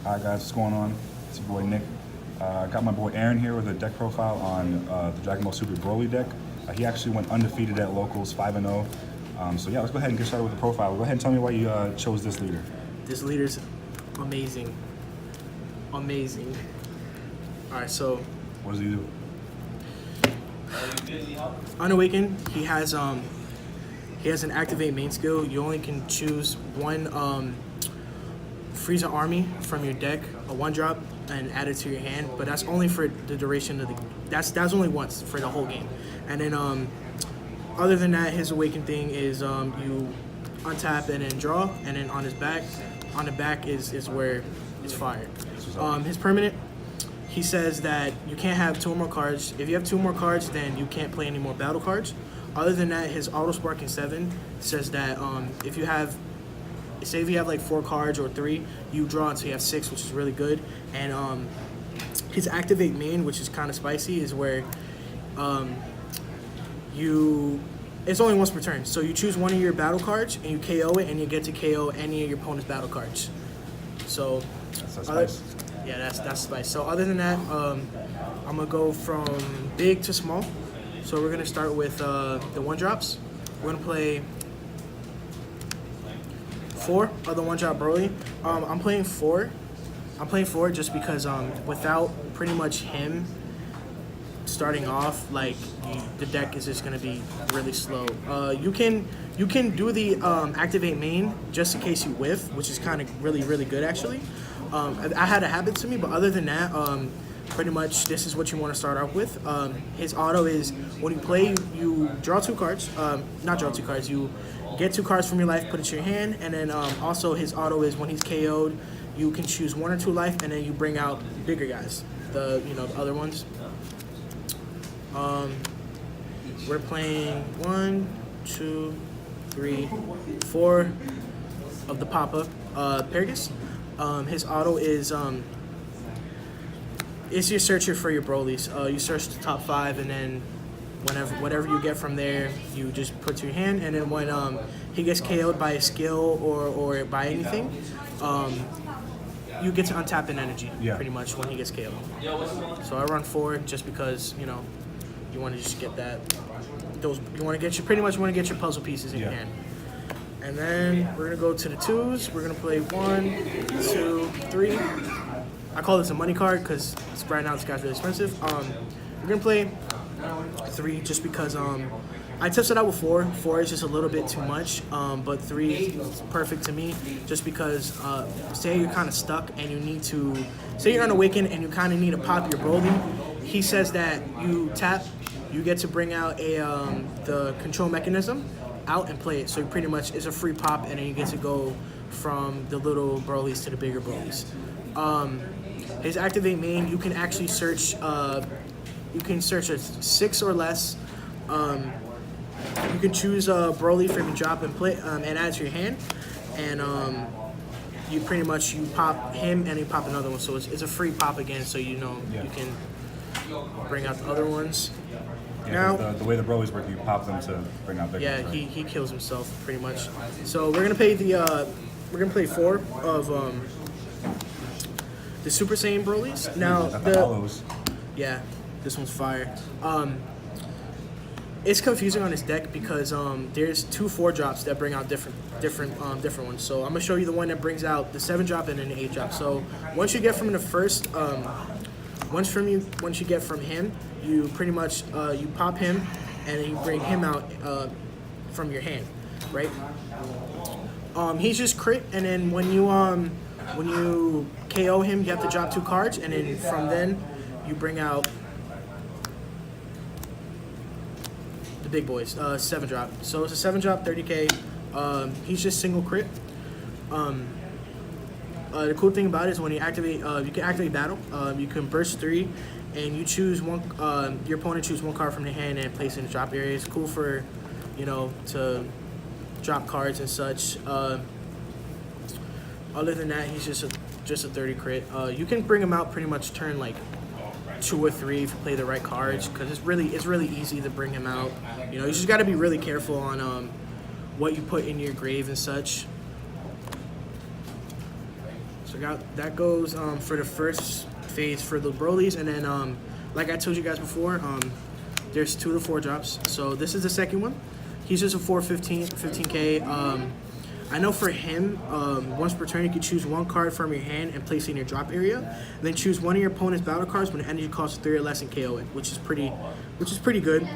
Alright guys, what's going on? It's your boy Nick. I got my boy Aaron here with a deck profile on the Dragon Ball Super Broly deck. He actually went undefeated at locals, 5-0. So yeah, let's go ahead and get started with the profile. Go ahead and tell me why you chose this leader. This leader's amazing. Amazing. Alright, so What does he do? Unawakened, he has an activate main skill. You only can choose one Frieza army from your deck, a 1-drop, and add it to your hand. But that's only for the duration of the. That's only once for the whole game. And then other than that, his awakened thing is you untap and then draw, and then on the back is where it's fired. His permanent. He says that you can't have 2 or more cards. If you have 2 more cards, then you can't play any more battle cards. Other than that, his auto sparking 7 says that if you have like 4 cards or 3, you draw until you have 6, which is really good. And his activate main, which is kind of spicy, is where it's only once per turn. So you choose one of your battle cards and you KO it, and you get to KO any of your opponent's battle cards. So That's spice. yeah, that's spice. So other than that, I'm gonna go from big to small. So we're gonna start with the 1-drops. We're gonna play 4 of the 1-drop Broly. I'm playing 4. I'm playing 4 just because without pretty much him starting off, like the deck is just gonna be really slow. You can do the activate main just in case you whiff, which is kind of really good actually. I had it happen to me, but other than that, pretty much this is what you want to start out with. His auto is when you play, you draw 2 cards. Not draw 2 cards. You get 2 cards from your life, put it to your hand, and then also his auto is when he's KO'd, you can choose 1 or 2 life, and then you bring out bigger guys, the other ones. We're playing 1, 2, 3, 4 of the pop-up Paragus. His auto is it's your searcher for your Brolys. You search the top 5, and then whatever you get from there, you just put to your hand. And then when he gets KO'd by a skill or by anything, you get to untap an energy pretty much when he gets KO'd. So I run 4 just because you want to just get that. You want to get your puzzle pieces in your hand. And then we're gonna go to the 2s. We're gonna play 1, 2, 3. I call this a money card because right now this guy's really expensive. We're gonna play 3 just because I tested out with 4. 4 is just a little bit too much, but 3 is perfect to me just because say you're kind of stuck and you need to, say you're unawakened and you kind of need to pop your Broly. He says that you tap, you get to bring out the control mechanism out and play it. So pretty much it's a free pop, and then you get to go from the little Brolys to the bigger Brolys. His activate main, you can actually search. You can search a 6 or less. You can choose a Broly from your drop and play and add to your hand, and you pretty much you pop him and you pop another one. So it's a free pop again. So you can bring out the other ones. Yeah, now, the way the Broly's work, you pop them to bring out bigger ones, right? he kills himself pretty much. So we're gonna play we're gonna play 4 of the Super Saiyan Brolys. Now this one's fire. It's confusing on this deck because there's 2 4-drops that bring out different ones. So I'm gonna show you the one that brings out the 7-drop and then the 8-drop. So once you get from the first, once you get from him, you pretty much you pop him and then you bring him out from your hand, right? He's just crit, and then when you KO him, you have to drop 2 cards, and then from then you bring out the big boys, 7-drop. So it's a 7-drop, 30k. He's just single crit. The cool thing about it is when you activate, you can activate battle. You can burst 3, and you choose one. Your opponent choose 1 card from the hand and place it in the drop area. It's cool for, to drop cards and such. Other than that, he's just a 30 crit. You can bring him out pretty much turn like 2 or 3 if you play the right cards, because it's really easy to bring him out. You just got to be really careful on what you put in your grave and such. So that goes for the first phase for the Broly's, and then like I told you guys before, there's 2 to 4 drops. So this is the second one. He's just a 15K. I know for him, once per turn, you can choose 1 card from your hand and place it in your drop area. And then choose 1 of your opponent's battle cards when the energy costs 3 or less and KO it, which is pretty good.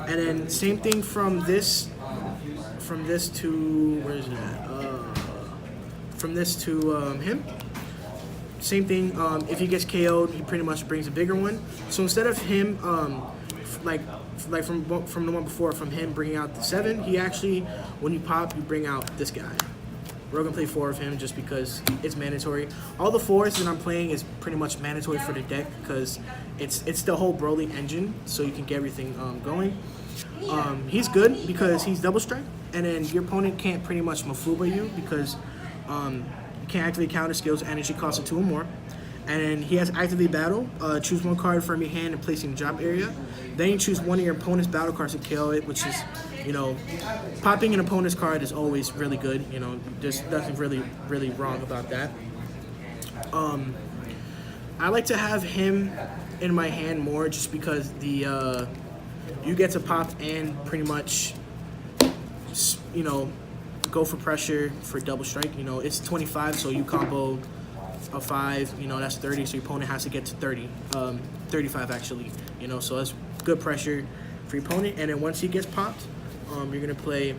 And then same thing from this to where is it at? From this to him. Same thing. If he gets KO'd, he pretty much brings a bigger one. So instead of him, like from the one before, from him bringing out the 7, he actually, when you pop, you bring out this guy. We're gonna play 4 of him just because it's mandatory. All the 4s that I'm playing is pretty much mandatory for the deck because it's the whole Broly engine, so you can get everything going. He's good because he's double strike, and then your opponent can't pretty much Mafuba you because you can't activate counter skills, energy costs of 2 or more. And then he has activate battle. Choose 1 card from your hand and place it in the drop area. Then you choose 1 of your opponent's battle cards to KO it, which is, you know, popping an opponent's card is always really good. You know, there's nothing really wrong about that. I like to have him in my hand more just because the you get to pop and pretty much, you know, go for pressure for double strike. You know, it's 25, so you combo a 5, you know, that's 30, so your opponent has to get to 30, 35 actually, you know, so that's good pressure for your opponent. And then once he gets popped, you're gonna play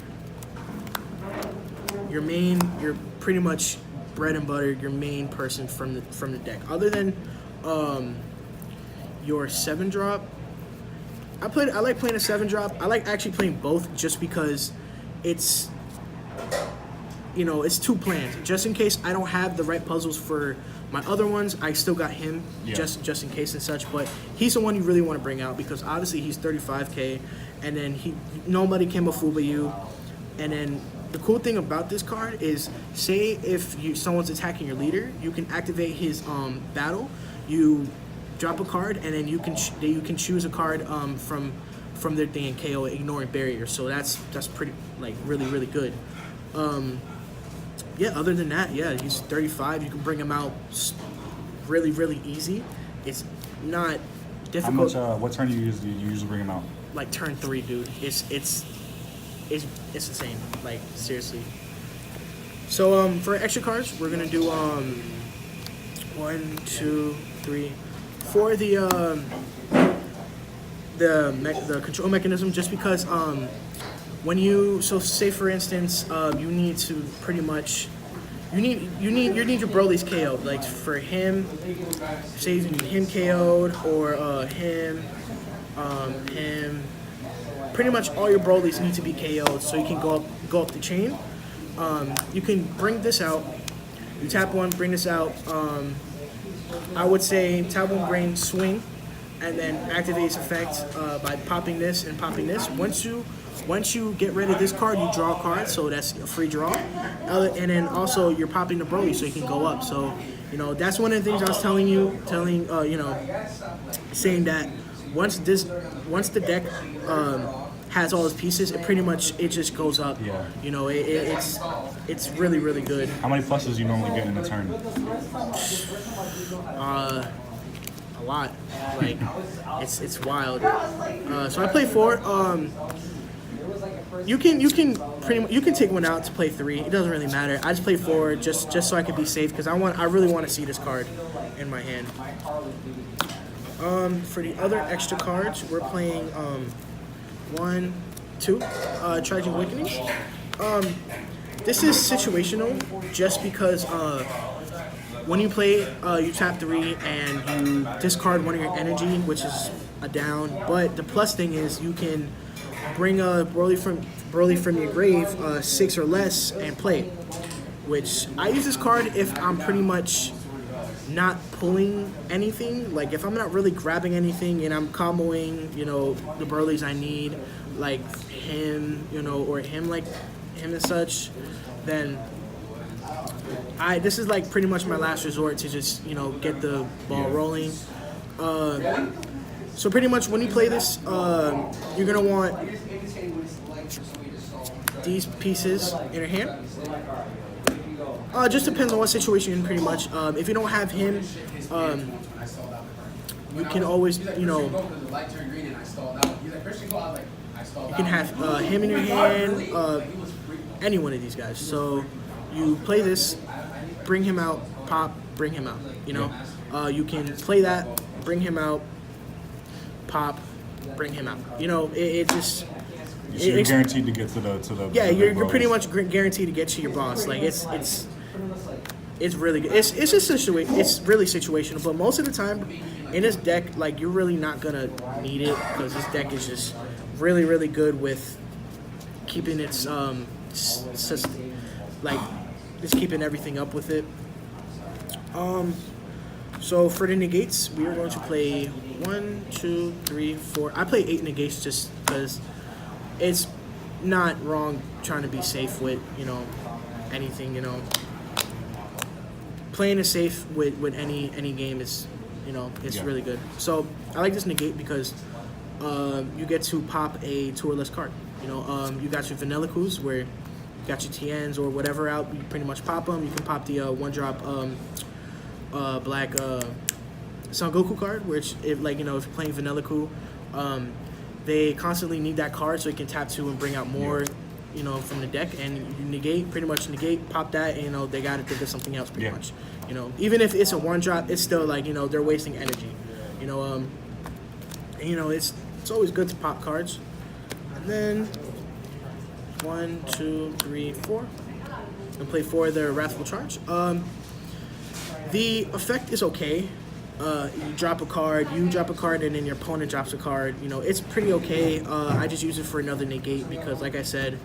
your pretty much bread and butter, your main person from the deck. Other than your 7 drop, I like playing a 7 drop. I like actually playing both just because it's, you know, it's 2 plans. Just in case I don't have the right puzzles for my other ones, I still got him just in case and such. But he's the one you really want to bring out because obviously he's 35K, and then nobody can Mafuba you. And then the cool thing about this card is, say if someone's attacking your leader, you can activate his battle. You drop a card, and then you can choose a card from their thing and KO it, ignoring barrier. So that's pretty, like, really good. Yeah, other than that, yeah, he's 35. You can bring him out really easy. It's not difficult. How much, what turn do you usually bring him out? Like turn 3, dude. It's insane. Like, seriously. So for extra cards, we're gonna do 1, 2, 3, 4 the control mechanism, just because when you, so say for instance, you need to pretty much, you need your Broly's KO'd. Like for him, say you need him KO'd or him, pretty much all your Broly's need to be KO'd so you can go up the chain. You can bring this out. You tap 1, bring this out. I would say tap 1, bring swing, and then activate its effect by popping this and popping this. Once you get rid of this card, you draw a card, so that's a free draw. And then also you're popping the Broly, so you can go up. So, you know, that's one of the things I was telling you know, saying that once the deck has all its pieces, it just goes up. Yeah. You know, it's really good. How many pluses do you normally get in a turn? A lot. Like, it's wild. So I play 4. You can take one out to play 3. It doesn't really matter. I just play 4 just so I can be safe because I really want to see this card in my hand. For the other extra cards, we're playing 1, 2, Charging Awakenings. This is situational just because when you play, you tap 3 and you discard 1 of your energy, which is a down. But the plus thing is you can bring a Broly from your grave, 6 or less, and play it. Which I use this card if I'm pretty much not pulling anything. Like if I'm not really grabbing anything and I'm comboing, you know, the Broly's I need, like him, you know, or him and such, then this is like pretty much my last resort to just, you know, get the ball rolling. So pretty much when you play this, you're gonna want these pieces in your hand. Just depends on what situation you're in, pretty much. If you don't have him, you can always, you can have him in your hand, any one of these guys. So you play this, bring him out, pop, bring him out. You can play that, bring him out, pop, bring him out. It just. So you're guaranteed to get to the. Yeah, the you're pretty much guaranteed to get to your boss. Like it's really good. It's just it's really situational. But most of the time, in this deck, like you're really not gonna need it because this deck is just really good with keeping its like just keeping everything up with it. So for the negates, we are going to play 1, 2, 3, 4. I play 8 negates just because. It's not wrong trying to be safe with, anything, Playing it safe with any game is, it's really good. So I like this negate because you get to pop a 2 or less card. You got your Vanilla Coups where you got your TNs or whatever out. You pretty much pop them. You can pop the 1-drop black Son Goku card, which if you're playing Vanilla Coup, they constantly need that card so you can tap 2 and bring out more, from the deck. And you pretty much negate, pop that, and, they got to think of something else pretty much. Even if it's a 1-drop, it's still like, they're wasting energy. It's always good to pop cards. And then 1, 2, 3, 4. And play 4 of their Wrathful Charge. The effect is okay. You drop a card, and then your opponent drops a card. It's pretty okay. I just use it for another negate because, like I said,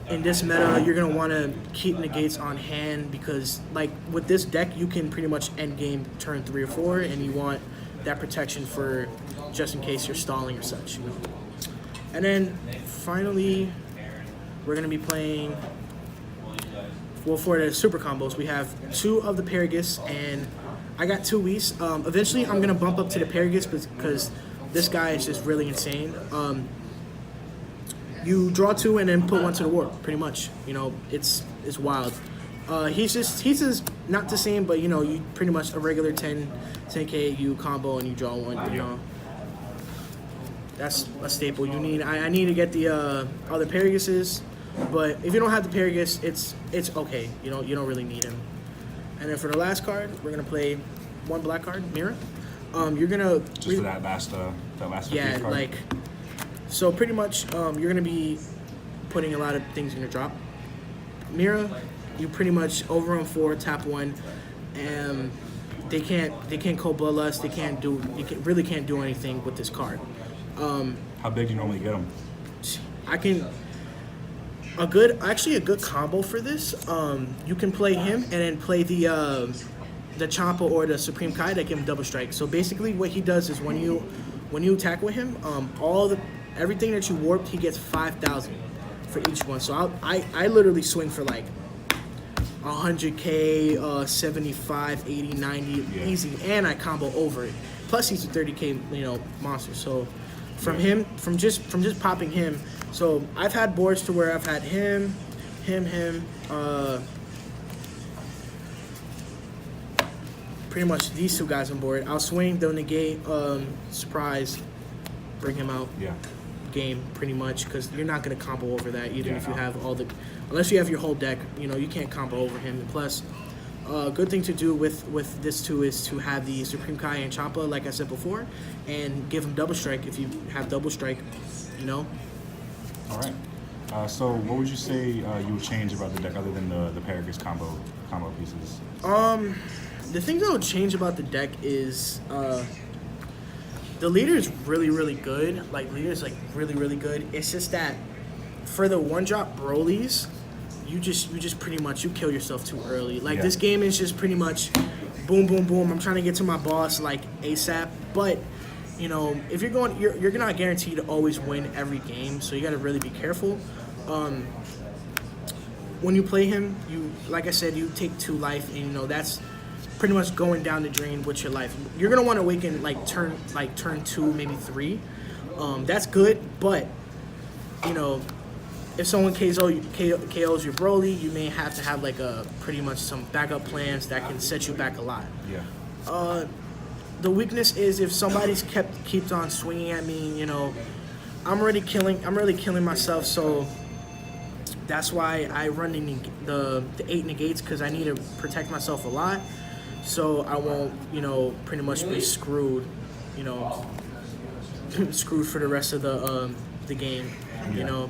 in this meta, you're going to want to keep negates on hand because, like, with this deck, you can pretty much end game turn 3 or 4, and you want that protection for just in case you're stalling or such, And then, finally, we're going to be playing, for the super combos, we have 2 of the Paragus and I got 2 Whis. Eventually, I'm going to bump up to the Paragus because this guy is just really insane. You draw 2 and then put 1 to the warp, pretty much. It's wild. He's just not the same, but, you pretty much a regular 10K, you combo and you draw 1, That's a staple. I need to get the other Paraguses, but if you don't have the Paragus, it's okay. You don't really need him. And then for the last card, we're gonna play 1 black card, Mira. You're gonna just for that last yeah, card. like so pretty much you're gonna be putting a lot of things in your drop. Mira, you pretty much over on 4, tap 1, and they can't cold bloodlust. Really can't do anything with this card. How big do you normally get them? A good combo for this. You can play him and then play the Champa or the Supreme Kai that give him double strike. So basically, what he does is when you attack with him, everything that you warped, he gets 5,000 for each one. So I literally swing for like 100K, 75, 80, 90, easy, and I combo over it. Plus he's a 30K monster. So from just popping him. So I've had boards to where I've had him, pretty much these 2 guys on board. I'll swing, they'll negate, surprise, bring him out. Yeah. Game pretty much because you're not gonna combo over that even if you have unless you have your whole deck. You can't combo over him. And plus, good thing to do with this too is to have the Supreme Kai and Champa, like I said before, and give him double strike if you have double strike. All right. So what would you say you would change about the deck other than the Paragus combo pieces? The things I would change about the deck is the leader is really good. Like leader is like really good. It's just that for the 1-drop Broly's, you just pretty much you kill yourself too early. Like this game is just pretty much boom. I'm trying to get to my boss like ASAP, but if you're going, you're not guaranteed to always win every game, so you got to really be careful. When you play him, like I said, you take 2 life, and that's pretty much going down the drain with your life. You're gonna want to awaken turn 2, maybe 3. That's good, but if someone KOs your Broly, you may have to have like a pretty much some backup plans that can set you back a lot. Yeah. The weakness is if somebody's keeps on swinging at me, you know, I'm really killing myself. So that's why I run the 8 negates, because I need to protect myself a lot, so I won't, you know, pretty much be screwed, you know, screwed for the rest of the game, you know.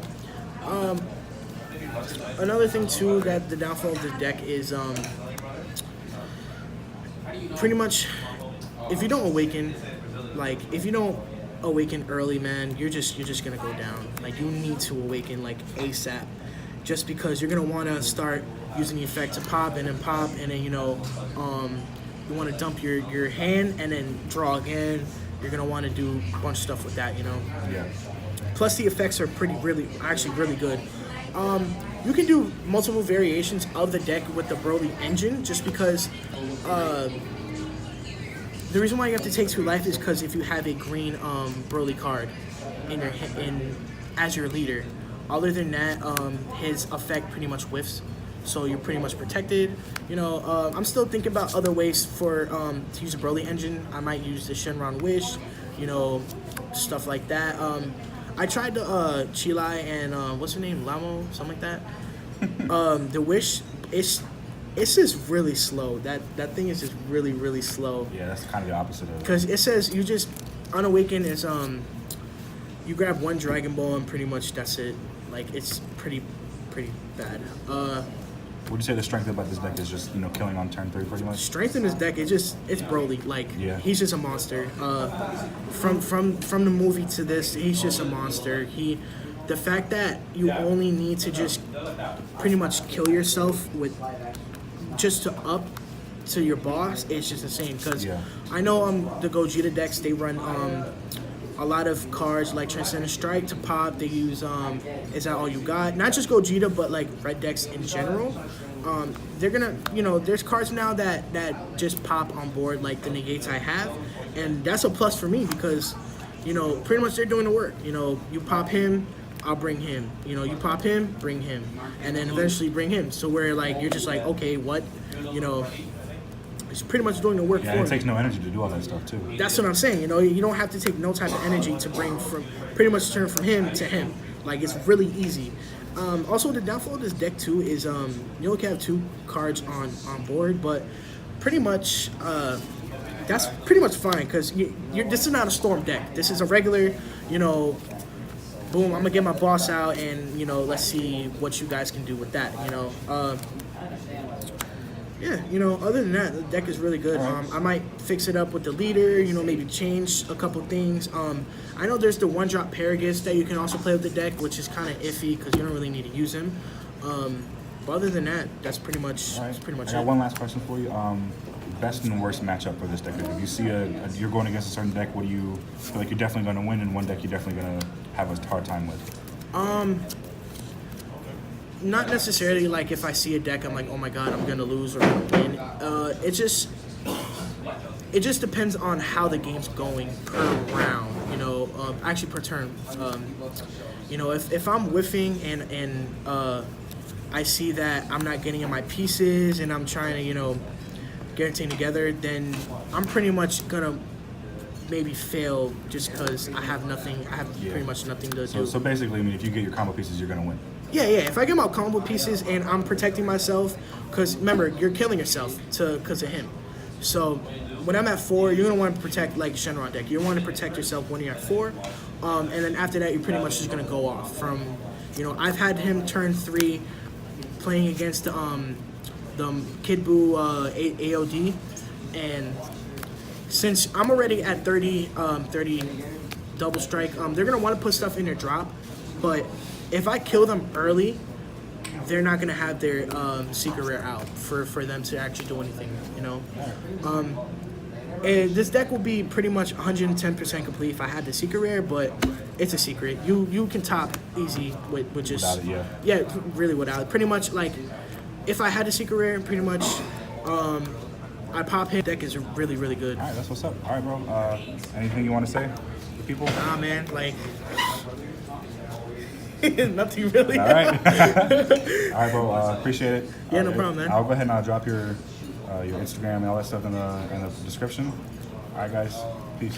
Another thing too, that the downfall of the deck is pretty much if you don't awaken, like if you don't awaken early, man, you're just gonna go down. Like, you need to awaken like ASAP, just because you're gonna want to start using the effect to pop and then you know, you want to dump your hand and then draw again. You're gonna want to do a bunch of stuff with that, you know. Yeah. Plus the effects are actually really good. You can do multiple variations of the deck with the Broly engine, just because the reason why you have to take 2 life is because if you have a green Broly card as your leader. Other than that, his effect pretty much whiffs, so you're pretty much protected. You know, I'm still thinking about other ways for to use a Broly engine. I might use the Shenron Wish, you know, stuff like that. I tried the Chilai and what's her name, Lamo, something like that. The Wish, it's just really slow. That thing is just really slow. Yeah, that's kind of the opposite of it. Because it says you just unawaken is you grab 1 Dragon Ball and pretty much that's it. Like, it's pretty bad. Would you say the strength about this deck is just, you know, killing on turn 3 pretty much? Strength in this deck, it's Broly. Like, yeah. He's just a monster. From the movie to this, he's just a monster. The fact that you only need to just pretty much kill yourself with just to up to your boss, it's just insane. Because I know the Gogeta decks, they run a lot of cards like Transcendent Strike to pop. They use Is That All You Got? Not just Gogeta, but like red decks in general. They're gonna, you know, there's cards now that just pop on board, like the negates I have, and that's a plus for me because, you know, pretty much they're doing the work. You know, you pop him, I'll bring him. You know, you pop him, bring him, and then eventually bring him. So where like you're just like, okay, what, you know. It's pretty much doing the work for me. it takes no energy to do all that stuff too. That's what I'm saying. You know, you don't have to take no type of energy to bring from pretty much turn from him to him. Like, it's really easy. Also, the downfall of this deck too is you only can have 2 cards on board, but pretty much that's pretty much fine because this is not a storm deck. This is a regular, you know, boom, I'm gonna get my boss out and, you know, let's see what you guys can do with that. You know. Yeah, you know, other than that, the deck is really good. I might fix it up with the leader, you know, maybe change a couple things. I know there's the 1-drop Paragus that you can also play with the deck, which is kind of iffy because you don't really need to use him. But other than that, that's pretty much I it. got one last question for you. Best and worst matchup for this deck. If you see you're going against a certain deck, what do you feel like you're definitely going to win, and one deck you're definitely going to have a hard time with? Not necessarily like if I see a deck I'm like, oh my god, I'm gonna lose or I'm gonna win. It just depends on how the game's going per round, you know, actually per turn. You know, if I'm whiffing and I see that I'm not getting in my pieces and I'm trying to, you know, get everything together, then I'm pretty much gonna maybe fail just because I have pretty much nothing to do. So basically, I mean, if you get your combo pieces, you're gonna win. Yeah. If I get my combo pieces and I'm protecting myself, because remember, you're killing yourself because of him. So when I'm at 4, you're gonna want to protect like Shenron deck. You want to protect yourself when you're at 4, and then after that, you're pretty much just gonna go off. From, you know, I've had him turn 3 playing against the Kid Buu AOD, and since I'm already at 30 double strike, they're gonna want to put stuff in their drop, but if I kill them early, they're not gonna have their secret rare out for them to actually do anything, you know. And this deck will be pretty much 110% complete if I had the secret rare, but it's a secret. You can top easy with just without it, really without it. Pretty much like if I had the secret rare, pretty much I pop hit. Deck is really good. All right, that's what's up. All right, bro. Anything you want to say to people? Nah, man, like. Nothing really. All right. All right, bro. Appreciate it. Yeah, no problem, man. I'll go ahead and drop your Instagram and all that stuff in the description. All right, guys. Peace.